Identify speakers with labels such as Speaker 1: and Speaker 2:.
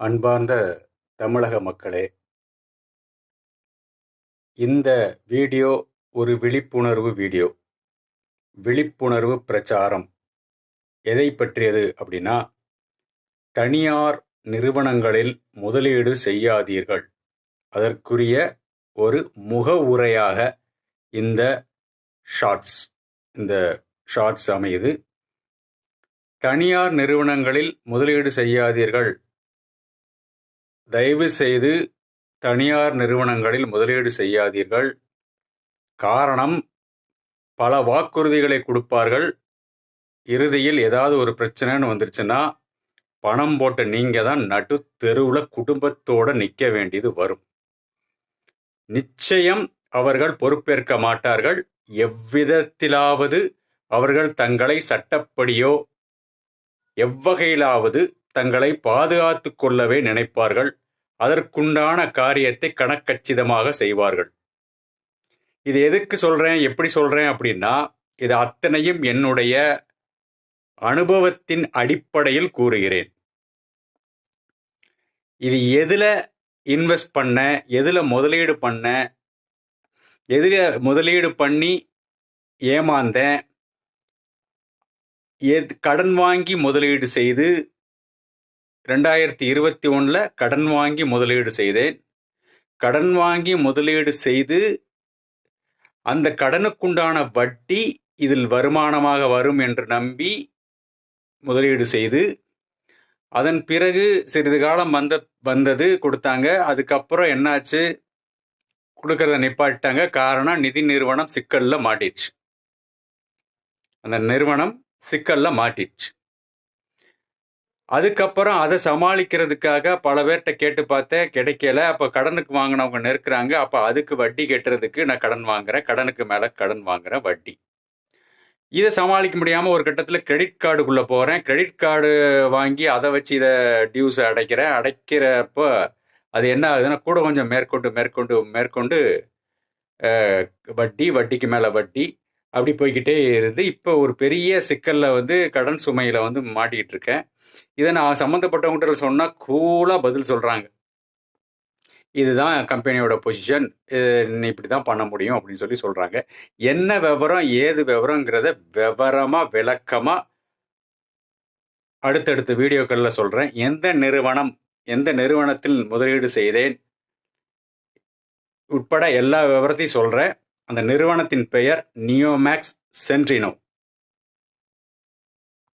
Speaker 1: அன்பார்ந்த தமிழக மக்களே, இந்த வீடியோ ஒரு விழிப்புணர்வு வீடியோ. விழிப்புணர்வு பிரச்சாரம் எதை பற்றியது அப்படின்னா, தனியார் நிறுவனங்களில் முதலீடு செய்யாதீர்கள். அதற்குரிய ஒரு முகவுரையாக இந்த ஷார்ட்ஸ் அமையுது. தனியார் நிறுவனங்களில் முதலீடு செய்யாதீர்கள். தயவு செய்து தனியார் நிறுவனங்களில் முதலீடு செய்யாதீர்கள். காரணம், பல வாக்குறுதிகளை கொடுப்பார்கள். இறுதியில் ஏதாவது ஒரு பிரச்சனைன்னு வந்துருச்சுன்னா, பணம் போட்ட நீங்க தான் நடு தெருவில் குடும்பத்தோட நிற்க வேண்டியது வரும். நிச்சயம் அவர்கள் பொறுப்பேற்க மாட்டார்கள். எவ்விதத்திலாவது அவர்கள் தங்களை சட்டப்படியோ எவ்வகையிலாவது தங்களை பாதுகாத்து கொள்ளவே நினைப்பார்கள். அதற்குண்டான காரியத்தை கணக்கச்சிதமாக செய்வார்கள். இது எதுக்கு சொல்றேன், எப்படி சொல்றேன் அப்படின்னா, இது அத்தனையும் என்னுடைய அனுபவத்தின் அடிப்படையில் கூறுகிறேன். இது எதுல இன்வெஸ்ட் பண்ண, எதுல முதலீடு பண்ண, எதுல முதலீடு பண்ணி ஏமாந்தேன், கடன் வாங்கி முதலீடு செய்து 2021 கடன் வாங்கி முதலீடு செய்தேன். கடன் வாங்கி முதலீடு செய்து அந்த கடனுக்குண்டான வட்டி இதில் வருமானமாக வரும் என்று நம்பி முதலீடு செய்து, அதன் பிறகு சிறிது காலம் வந்தது கொடுத்தாங்க. அதுக்கப்புறம் என்னாச்சு, கொடுக்கறத நிப்பாட்டாங்க. காரணம், நிதி நிறுவனம் சிக்கல்ல மாட்டிடுச்சு. அந்த நிறுவனம் சிக்கல்ல மாட்டிடுச்சு. அதுக்கப்புறம் அதை சமாளிக்கிறதுக்காக பல பேர்கிட்ட கேட்டு பார்த்தேன், கிடைக்கல. அப்போ கடனுக்கு வாங்கினவங்க நெருக்குறாங்க. அப்போ அதுக்கு வட்டி கட்டுறதுக்கு நான் கடன் வாங்குறேன், கடனுக்கு மேலே கடன் வாங்குறேன், வட்டி. இதை சமாளிக்க முடியாமல் ஒரு கட்டத்தில் கிரெடிட் கார்டுக்குள்ளே போகிறேன். கிரெடிட் கார்டு வாங்கி அதை வச்சு இதை டியூஸை அடைக்கிறப்போ அது என்ன ஆகுதுன்னா, கூட கொஞ்சம் மேற்கொண்டு வட்டிக்கு மேலே வட்டி அப்படி போய்கிட்டே இருந்து இப்போ ஒரு பெரிய சிக்கலில் கடன் சுமையில் மாட்டிக்கிட்டு இருக்கேன். இதை நான் சம்மந்தப்பட்டவங்ககிட்ட சொன்னால் கூலாக பதில் சொல்கிறாங்க. இதுதான் கம்பெனியோட பொசிஷன், இப்படி தான் பண்ண முடியும் அப்படின்னு சொல்லி சொல்கிறாங்க. என்ன விவரம், ஏது விவரங்கிறத விவரமாக விளக்கமாக அடுத்தடுத்த வீடியோக்களில் சொல்கிறேன். எந்த நிறுவனத்தில் முதலீடு செய்தேன் உட்பட எல்லா விவரத்தையும் சொல்கிறேன். அந்த நிறுவனத்தின் பெயர் நியோமேக்ஸ் சென்ட்ரினோ.